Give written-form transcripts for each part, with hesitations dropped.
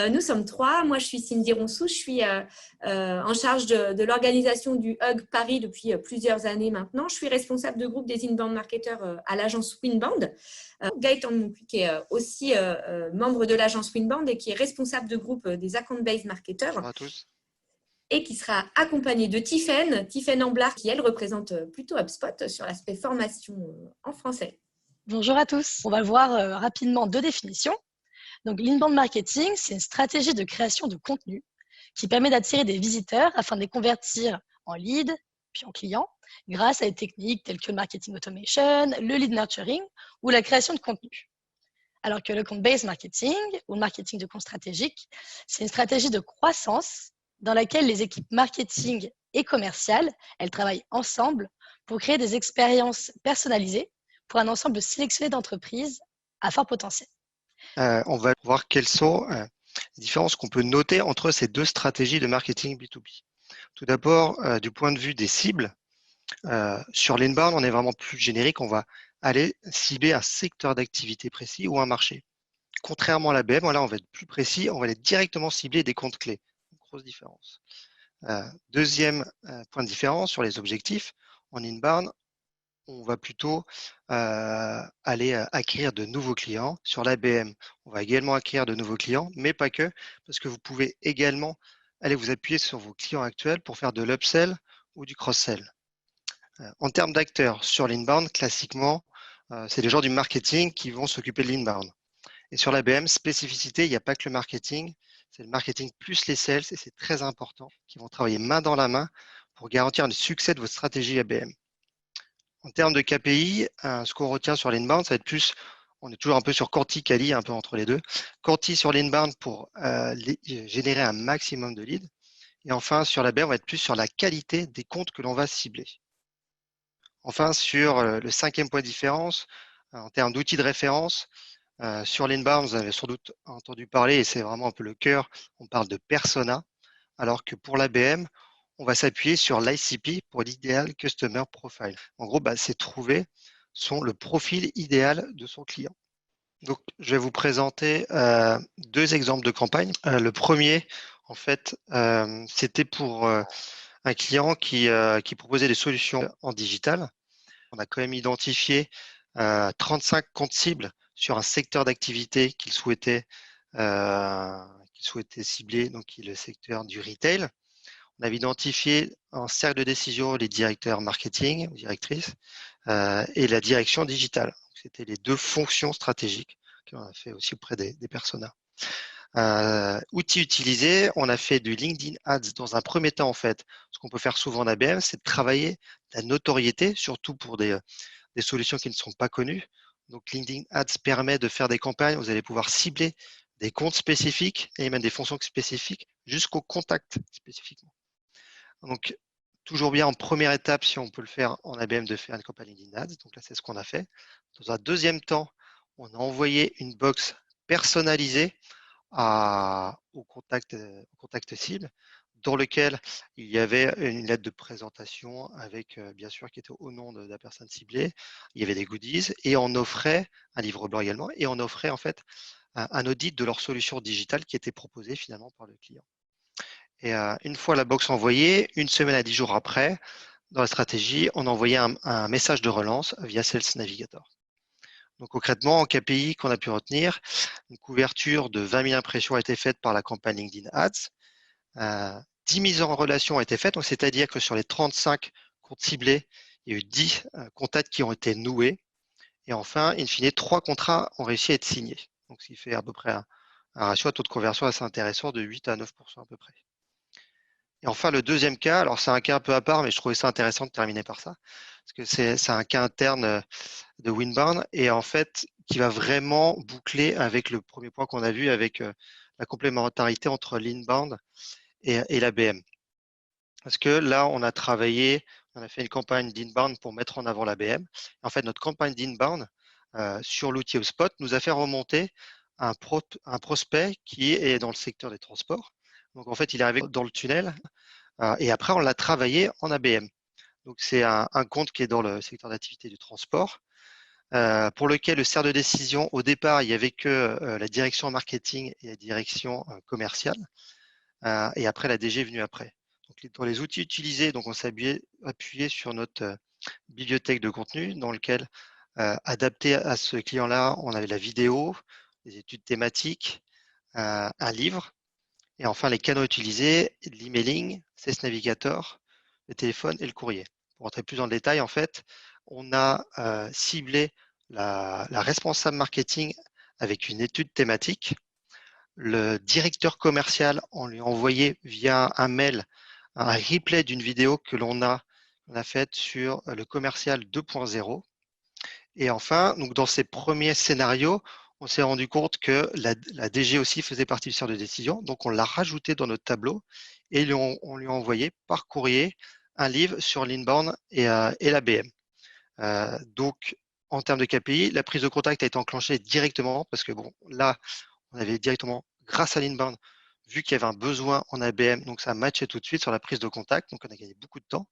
Nous sommes 3. Moi, je suis Cindy Ronsou. Je suis en charge de l'organisation du Hug Paris depuis plusieurs années maintenant. Je suis responsable de groupe des inbound marketeurs à l'agence Winbound. Gaëtan Moncuy, qui est aussi membre de l'agence Winbound et qui est responsable de groupe des account-based marketeurs. Bonjour à tous. Et qui sera accompagnée de Tiffaine Amblard, qui, elle, représente plutôt HubSpot sur l'aspect formation en français. Bonjour à tous. On va voir rapidement 2 définitions. Donc, l'inbound marketing, c'est une stratégie de création de contenu qui permet d'attirer des visiteurs afin de les convertir en leads, puis en clients, grâce à des techniques telles que le marketing automation, le lead nurturing ou la création de contenu. Alors que le account-based marketing ou le marketing de compte stratégique, c'est une stratégie de croissance dans laquelle les équipes marketing et commerciales, elles travaillent ensemble pour créer des expériences personnalisées pour un ensemble sélectionné d'entreprises à fort potentiel. On va voir quelles sont les différences qu'on peut noter entre ces 2 stratégies de marketing B2B. Tout d'abord, du point de vue des cibles, sur l'inbound, on est vraiment plus générique. On va aller cibler un secteur d'activité précis ou un marché. Contrairement à la BM, là, on va être plus précis. On va aller directement cibler des comptes clés. Grosse différence. Deuxième point de différence sur les objectifs. En inbound, on va plutôt aller acquérir de nouveaux clients. Sur l'ABM, on va également acquérir de nouveaux clients, mais pas que, parce que vous pouvez également aller vous appuyer sur vos clients actuels pour faire de l'upsell ou du cross-sell. En termes d'acteurs, sur l'inbound, classiquement, c'est les gens du marketing qui vont s'occuper de l'inbound. Et sur l'ABM, spécificité, il n'y a pas que le marketing, c'est le marketing plus les sales, et c'est très important, qui vont travailler main dans la main pour garantir le succès de votre stratégie ABM. En termes de KPI, ce qu'on retient sur l'inbound, ça va être plus, on est toujours un peu sur Quanti, Quali, un peu entre les deux. Quanti sur l'inbound pour générer un maximum de leads. Et enfin, sur l'ABM, on va être plus sur la qualité des comptes que l'on va cibler. Enfin, sur le 5e point de différence, en termes d'outils de référence, sur l'inbound, vous avez sans doute entendu parler, et c'est vraiment un peu le cœur, on parle de persona, alors que pour l'ABM, on va s'appuyer sur l'ICP pour l'Ideal Customer Profile. En gros, c'est trouver le profil idéal de son client. Donc, je vais vous présenter 2 exemples de campagnes. Le premier, en fait, c'était pour un client qui proposait des solutions en digital. On a quand même identifié 35 comptes cibles sur un secteur d'activité qu'il souhaitait cibler, donc qui est le secteur du retail. On avait identifié en cercle de décision les directeurs marketing, directrices, et la direction digitale. C'était les 2 fonctions stratégiques qu'on a fait aussi auprès des personas. Outils utilisés, on a fait du LinkedIn Ads dans un premier temps en fait. Ce qu'on peut faire souvent en ABM, c'est de travailler la notoriété, surtout pour des solutions qui ne sont pas connues. Donc LinkedIn Ads permet de faire des campagnes, vous allez pouvoir cibler des comptes spécifiques et même des fonctions spécifiques jusqu'au contact spécifiquement. Donc toujours bien en première étape, si on peut le faire en ABM, de faire une campagne LinkedIn Ads. Donc là, c'est ce qu'on a fait. Dans un deuxième temps, on a envoyé une box personnalisée au contact cible, dans lequel il y avait une lettre de présentation avec, bien sûr, qui était au nom de la personne ciblée. Il y avait des goodies et on offrait un livre blanc également, et on offrait en fait un audit de leur solution digitale qui était proposée finalement par le client. Et une fois la box envoyée, 1 semaine à 10 jours après, dans la stratégie, on envoyait un message de relance via Sales Navigator. Donc concrètement, en KPI qu'on a pu retenir, une couverture de 20 000 impressions a été faite par la campagne LinkedIn Ads. 10 mises en relation ont été faites, c'est-à-dire que sur les 35 comptes ciblés, il y a eu 10 contacts qui ont été noués. Et enfin, in fine, 3 contrats ont réussi à être signés. Donc, ce qui fait à peu près un ratio à taux de conversion assez intéressant de 8 à 9% à peu près. Et enfin, le deuxième cas, alors c'est un cas un peu à part, mais je trouvais ça intéressant de terminer par ça, parce que c'est un cas interne de Winbound, et en fait, qui va vraiment boucler avec le premier point qu'on a vu, avec la complémentarité entre l'inbound et l'ABM. Parce que là, on a fait une campagne d'inbound pour mettre en avant l'ABM. En fait, notre campagne d'inbound sur l'outil HubSpot nous a fait remonter un prospect qui est dans le secteur des transports. Donc, en fait, il est arrivé dans le tunnel et après, on l'a travaillé en ABM. Donc, c'est un compte qui est dans le secteur d'activité du transport. pour lequel le cerf de décision, au départ, il n'y avait que la direction marketing et la direction commerciale. Et après, la DG est venue après. Donc, dans les outils utilisés, donc on s'est appuyé sur notre bibliothèque de contenu dans lequel, adapté à ce client-là, on avait la vidéo, les études thématiques, un livre, et enfin les canaux utilisés, l'emailing, CS Navigator, le téléphone et le courrier. Pour rentrer plus dans le détail, en fait, on a ciblé la responsable marketing avec une étude thématique. Le directeur commercial, on lui a envoyé via un mail un replay d'une vidéo que l'on a faite sur le commercial 2.0. Et enfin, donc dans ces premiers scénarios, on s'est rendu compte que la DG aussi faisait partie du cercle de décision. Donc, on l'a rajouté dans notre tableau et on lui a envoyé par courrier un livre sur l'inbound et la BM. Donc, en termes de KPI, la prise de contact a été enclenchée directement parce que bon, là, on avait directement, grâce à l'inbound, vu qu'il y avait un besoin en ABM, donc ça a matché tout de suite sur la prise de contact. Donc, on a gagné beaucoup de temps.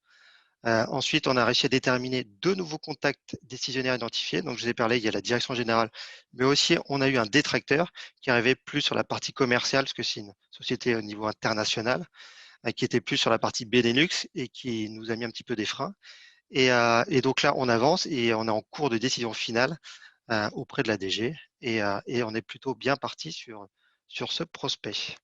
Ensuite, on a réussi à déterminer 2 nouveaux contacts décisionnaires identifiés. Donc, je vous ai parlé, il y a la direction générale, mais aussi on a eu un détracteur qui arrivait plus sur la partie commerciale, parce que c'est une société au niveau international, qui était plus sur la partie Benelux et qui nous a mis un petit peu des freins. Et donc là, on avance et on est en cours de décision finale auprès de la DG et on est plutôt bien parti sur ce prospect.